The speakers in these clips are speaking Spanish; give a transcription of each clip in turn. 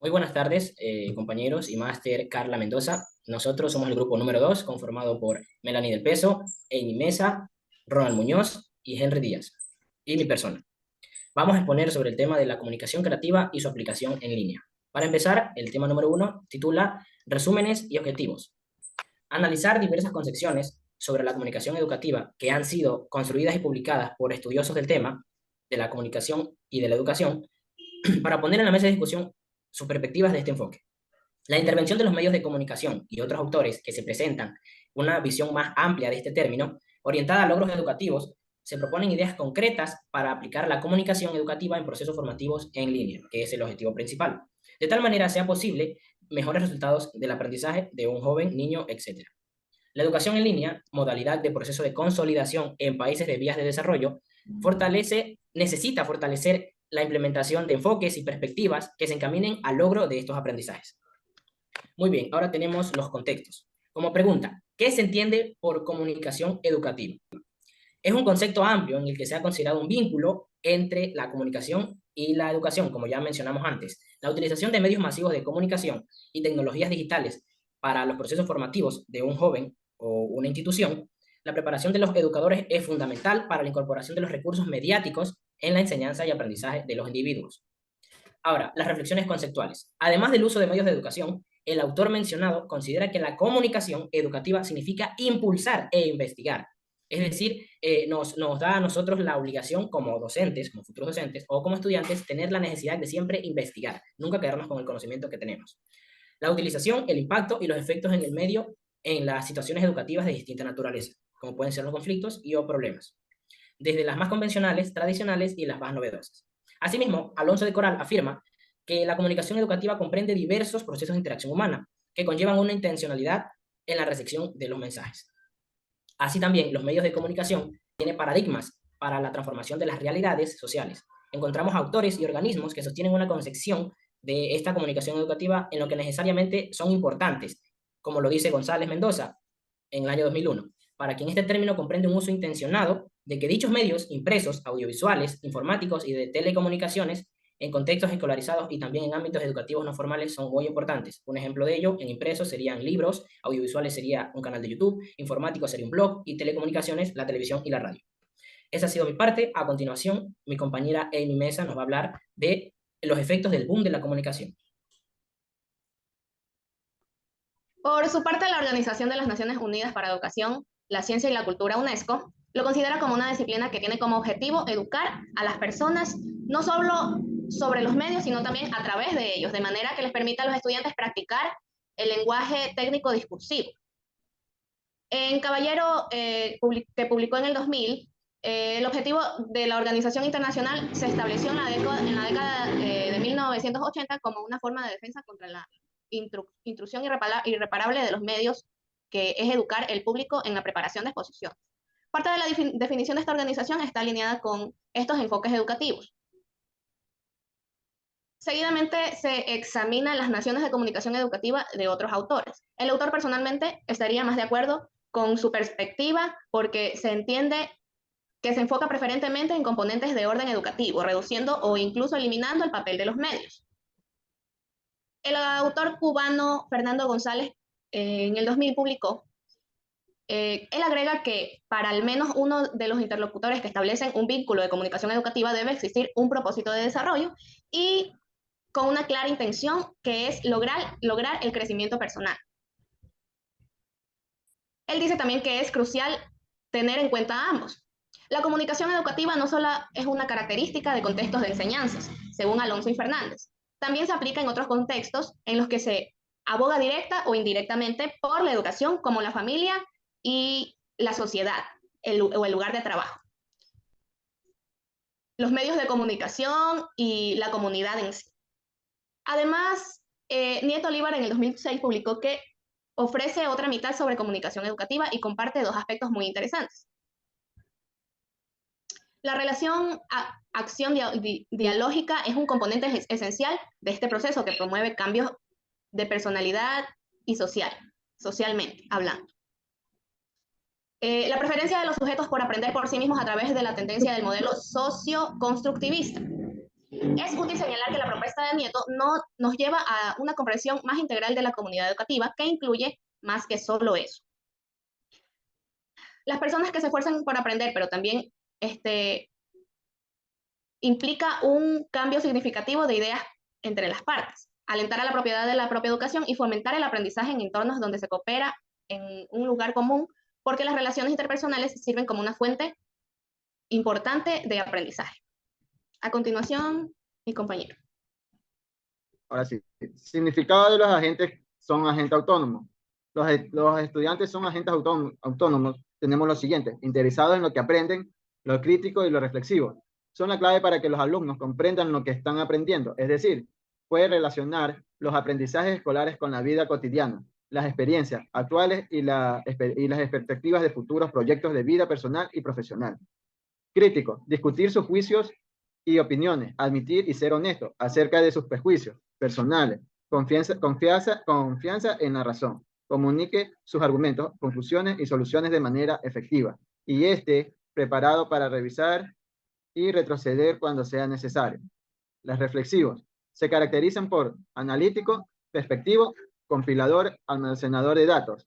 Muy buenas tardes, compañeros y máster Carla Mendoza. Nosotros somos el grupo número 2, conformado por Melanie del Peso, Amy Mesa, Ronald Muñoz y Henry Díaz, y mi persona. Vamos a exponer sobre el tema de la comunicación creativa y su aplicación en línea. Para empezar, el tema número 1 titula Resúmenes y objetivos. Analizar diversas concepciones sobre la comunicación educativa que han sido construidas y publicadas por estudiosos del tema, de la comunicación y de la educación, para poner en la mesa de discusión sus perspectivas de este enfoque. La intervención de los medios de comunicación y otros autores que se presentan una visión más amplia de este término, orientada a logros educativos, se proponen ideas concretas para aplicar la comunicación educativa en procesos formativos en línea, que es el objetivo principal. De tal manera sea posible mejores resultados del aprendizaje de un joven, niño, etc. La educación en línea, modalidad de proceso de consolidación en países de vías de desarrollo, necesita fortalecer la implementación de enfoques y perspectivas que se encaminen al logro de estos aprendizajes. Muy bien, ahora tenemos los contextos. Como pregunta, ¿qué se entiende por comunicación educativa? Es un concepto amplio en el que se ha considerado un vínculo entre la comunicación y la educación, como ya mencionamos antes. La utilización de medios masivos de comunicación y tecnologías digitales para los procesos formativos de un joven o una institución, la preparación de los educadores es fundamental para la incorporación de los recursos mediáticos en la enseñanza y aprendizaje de los individuos. Ahora, las reflexiones conceptuales. Además del uso de medios de educación, el autor mencionado considera que la comunicación educativa significa impulsar e investigar. Es decir, nos da a nosotros la obligación como docentes, como futuros docentes o como estudiantes, tener la necesidad de siempre investigar, nunca quedarnos con el conocimiento que tenemos. La utilización, el impacto y los efectos en el medio en las situaciones educativas de distinta naturaleza, como pueden ser los conflictos y o problemas, desde las más convencionales, tradicionales y las más novedosas. Asimismo, Alonso de Coral afirma que la comunicación educativa comprende diversos procesos de interacción humana que conllevan una intencionalidad en la recepción de los mensajes. Así también, los medios de comunicación tienen paradigmas para la transformación de las realidades sociales. Encontramos autores y organismos que sostienen una concepción de esta comunicación educativa en lo que necesariamente son importantes, como lo dice González Mendoza en el año 2001, para quien este término comprende un uso intencionado de que dichos medios impresos, audiovisuales, informáticos y de telecomunicaciones en contextos escolarizados y también en ámbitos educativos no formales son muy importantes. Un ejemplo de ello, en impresos serían libros, audiovisuales sería un canal de YouTube, informático sería un blog y telecomunicaciones, la televisión y la radio. Esa ha sido mi parte. A continuación, mi compañera Amy Mesa nos va a hablar de los efectos del boom de la comunicación. Por su parte, la Organización de las Naciones Unidas para la Educación, la Ciencia y la Cultura, UNESCO, lo considera como una disciplina que tiene como objetivo educar a las personas no solo sobre los medios, sino también a través de ellos, de manera que les permita a los estudiantes practicar el lenguaje técnico discursivo. En Caballero, que publicó en el 2000, el objetivo de la organización internacional se estableció en la década de 1980 como una forma de defensa contra la intrusión irreparable de los medios, que es educar el público en la preparación de exposición. Parte de la definición de esta organización está alineada con estos enfoques educativos. Seguidamente se examinan las nociones de comunicación educativa de otros autores. El autor personalmente estaría más de acuerdo con su perspectiva porque se entiende que se enfoca preferentemente en componentes de orden educativo, reduciendo o incluso eliminando el papel de los medios. El autor cubano Fernando González en el 2000 publicó, él agrega que para al menos uno de los interlocutores que establecen un vínculo de comunicación educativa debe existir un propósito de desarrollo y con una clara intención que es lograr el crecimiento personal. Él dice también que es crucial tener en cuenta a ambos. La comunicación educativa no solo es una característica de contextos de enseñanzas, según Alonso y Fernández. También se aplica en otros contextos en los que se aboga directa o indirectamente por la educación, como la familia y la sociedad o el lugar de trabajo. Los medios de comunicación y la comunidad en sí. Además, Nieto Olivar en el 2006 publicó que ofrece otra mitad sobre comunicación educativa y comparte dos aspectos muy interesantes. La relación acción dialógica es un componente esencial de este proceso que promueve cambios de personalidad y socialmente hablando. La preferencia de los sujetos por aprender por sí mismos a través de la tendencia del modelo socio-constructivista. Es útil señalar que la propuesta de Nieto no nos lleva a una comprensión más integral de la comunidad educativa que incluye más que solo eso. Las personas que se esfuerzan por aprender, pero también implica un cambio significativo de ideas entre las partes, alentar a la propiedad de la propia educación y fomentar el aprendizaje en entornos donde se coopera en un lugar común, porque las relaciones interpersonales sirven como una fuente importante de aprendizaje. A continuación, mi compañero. Ahora sí, significado de los agentes son agentes autónomos. Los estudiantes son agentes autónomos. Tenemos lo siguiente: interesados en lo que aprenden, lo crítico y lo reflexivo. Son la clave para que los alumnos comprendan lo que están aprendiendo. Es decir, puede relacionar los aprendizajes escolares con la vida cotidiana, las experiencias actuales y las perspectivas de futuros proyectos de vida personal y profesional. Crítico, discutir sus juicios y opiniones, admitir y ser honesto acerca de sus prejuicios personales, confianza en la razón, comunique sus argumentos, conclusiones y soluciones de manera efectiva, y esté preparado para revisar y retroceder cuando sea necesario. Los reflexivos se caracterizan por analítico, perspectivo, compilador, almacenador de datos,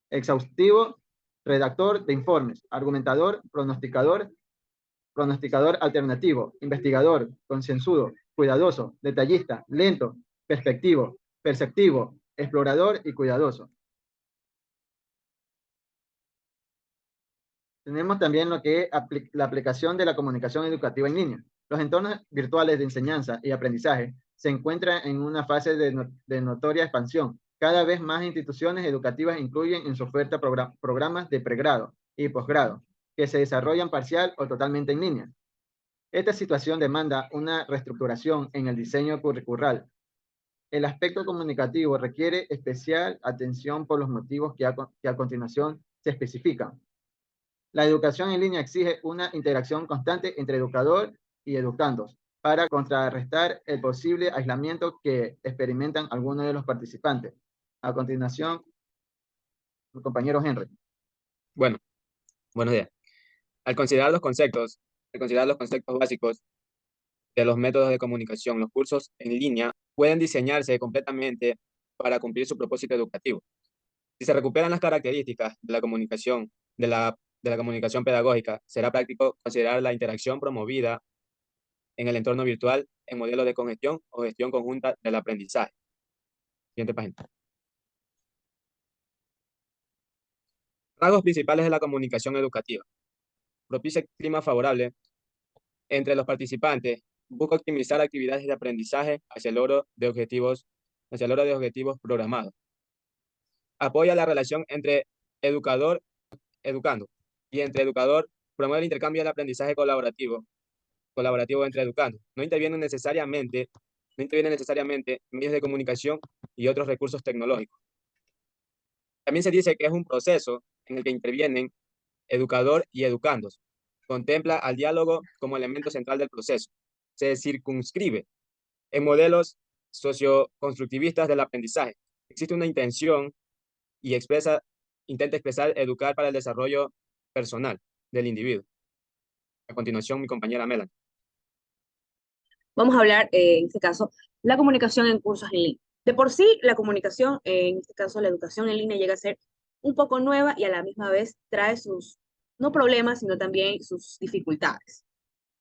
exhaustivo, redactor de informes, argumentador, pronosticador alternativo, investigador, concienzudo, cuidadoso, detallista, lento, perceptivo, explorador y cuidadoso. Tenemos también lo que es la aplicación de la comunicación educativa en línea. Los entornos virtuales de enseñanza y aprendizaje se encuentran en una fase de notoria expansión. Cada vez más instituciones educativas incluyen en su oferta programas de pregrado y posgrado que se desarrollan parcial o totalmente en línea. Esta situación demanda una reestructuración en el diseño curricular. El aspecto comunicativo requiere especial atención por los motivos que a continuación se especifican. La educación en línea exige una interacción constante entre educador y educandos para contrarrestar el posible aislamiento que experimentan algunos de los participantes. A continuación, mi compañero Henry. Bueno, buenos días. Al considerar los conceptos básicos de los métodos de comunicación, los cursos en línea pueden diseñarse completamente para cumplir su propósito educativo. Si se recuperan las características de la comunicación, de la comunicación pedagógica, será práctico considerar la interacción promovida en el entorno virtual en modelos de cogestión o gestión conjunta del aprendizaje. Siguiente página. Rasgos principales de la comunicación educativa. Propicia clima favorable entre los participantes, busca optimizar actividades de aprendizaje hacia el logro de objetivos programados. Apoya la relación entre educando y entre educador, promueve el intercambio del aprendizaje colaborativo entre educandos. No intervienen necesariamente medios de comunicación y otros recursos tecnológicos. También se dice que es un proceso en el que intervienen educador y educandos. Contempla al diálogo como elemento central del proceso. Se circunscribe en modelos socioconstructivistas del aprendizaje. Existe una intención y intenta expresar educar para el desarrollo personal del individuo. A continuación, mi compañera Melanie. Vamos a hablar, en este caso, la comunicación en cursos en línea. De por sí, la comunicación, en este caso, la educación en línea llega a ser un poco nueva y a la misma vez trae sus, no problemas, sino también sus dificultades.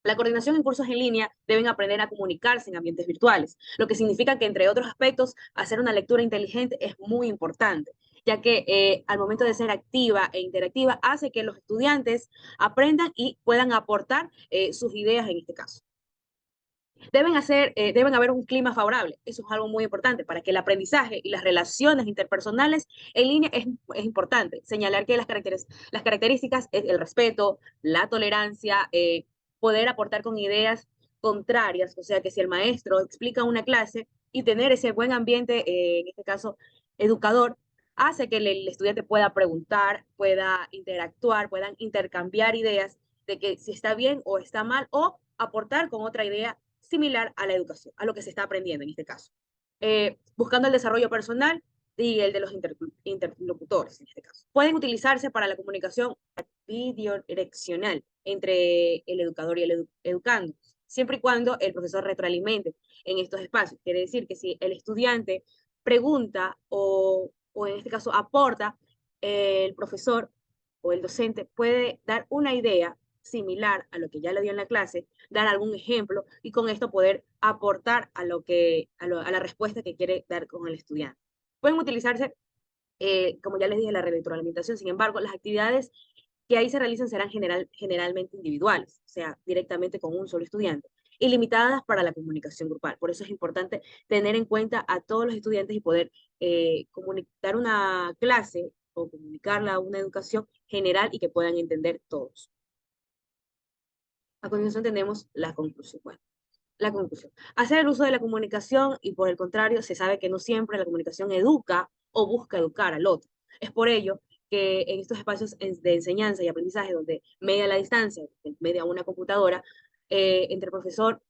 La coordinación en cursos en línea deben aprender a comunicarse en ambientes virtuales, lo que significa que, entre otros aspectos, hacer una lectura inteligente es muy importante, ya que al momento de ser activa e interactiva hace que los estudiantes aprendan y puedan aportar sus ideas en este caso. Deben haber un clima favorable. Eso es algo muy importante para que el aprendizaje y las relaciones interpersonales en línea es importante. Señalar que las características es el respeto, la tolerancia, poder aportar con ideas contrarias, o sea que si el maestro explica una clase y tener ese buen ambiente, en este caso educador, hace que el estudiante pueda preguntar, pueda interactuar, puedan intercambiar ideas de que si está bien o está mal, o aportar con otra idea similar a la educación, a lo que se está aprendiendo en este caso. Buscando el desarrollo personal y el de los interlocutores en este caso. Pueden utilizarse para la comunicación bidireccional entre el educador y el educando. siempre y cuando el profesor retroalimente en estos espacios. Quiere decir que si el estudiante pregunta o en este caso aporta, el profesor o el docente puede dar una idea similar a lo que ya le dio en la clase, dar algún ejemplo y con esto poder aportar a la respuesta que quiere dar con el estudiante. Pueden utilizarse, como ya les dije, la retroalimentación. Sin embargo, las actividades que ahí se realizan serán generalmente individuales, o sea, directamente con un solo estudiante, y limitadas para la comunicación grupal. Por eso es importante tener en cuenta a todos los estudiantes y poder comunicar una clase o comunicarla una educación general y que puedan entender todos. A continuación tenemos la conclusión. Bueno, la conclusión. Hacer el uso de la comunicación y por el contrario, se sabe que no siempre la comunicación educa o busca educar al otro. Es por ello que en estos espacios de enseñanza y aprendizaje donde media la distancia, media una computadora, entre el profesor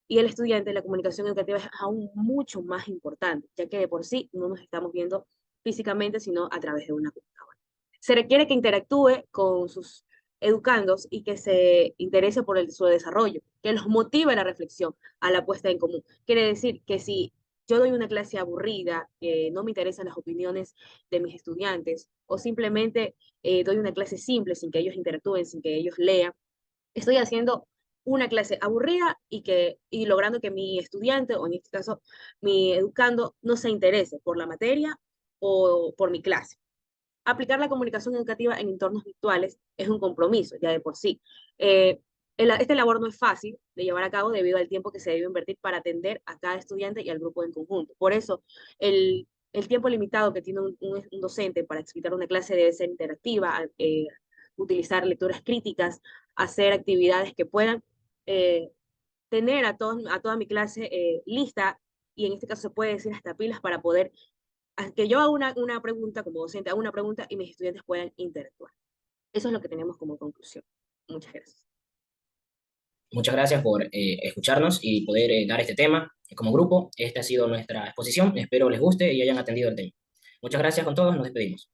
y el estudiante, la comunicación educativa es aún mucho más importante, ya que de por sí no nos estamos viendo físicamente, sino a través de una computadora. Se requiere que interactúe con sus educandos y que se interese por su desarrollo, que los motive a la reflexión, a la puesta en común. Quiere decir que si yo doy una clase aburrida, no me interesan las opiniones de mis estudiantes, o simplemente doy una clase simple sin que ellos interactúen, sin que ellos lean, estoy haciendo una clase aburrida y logrando que mi estudiante, o en este caso mi educando, no se interese por la materia o por mi clase. Aplicar la comunicación educativa en entornos virtuales es un compromiso ya de por sí. Esta labor no es fácil de llevar a cabo debido al tiempo que se debe invertir para atender a cada estudiante y al grupo en conjunto. Por eso, el tiempo limitado que tiene un docente para explicar una clase debe ser interactiva, utilizar lecturas críticas, hacer actividades que puedan eh, tener a toda mi clase lista, y en este caso se puede decir hasta pilas para poder que yo haga una pregunta como docente, haga una pregunta y mis estudiantes puedan interactuar. Eso es lo que tenemos como conclusión. Muchas gracias. Muchas gracias por escucharnos y poder dar este tema como grupo. Esta ha sido nuestra exposición. Espero les guste y hayan atendido el tema. Muchas gracias con todos. Nos despedimos.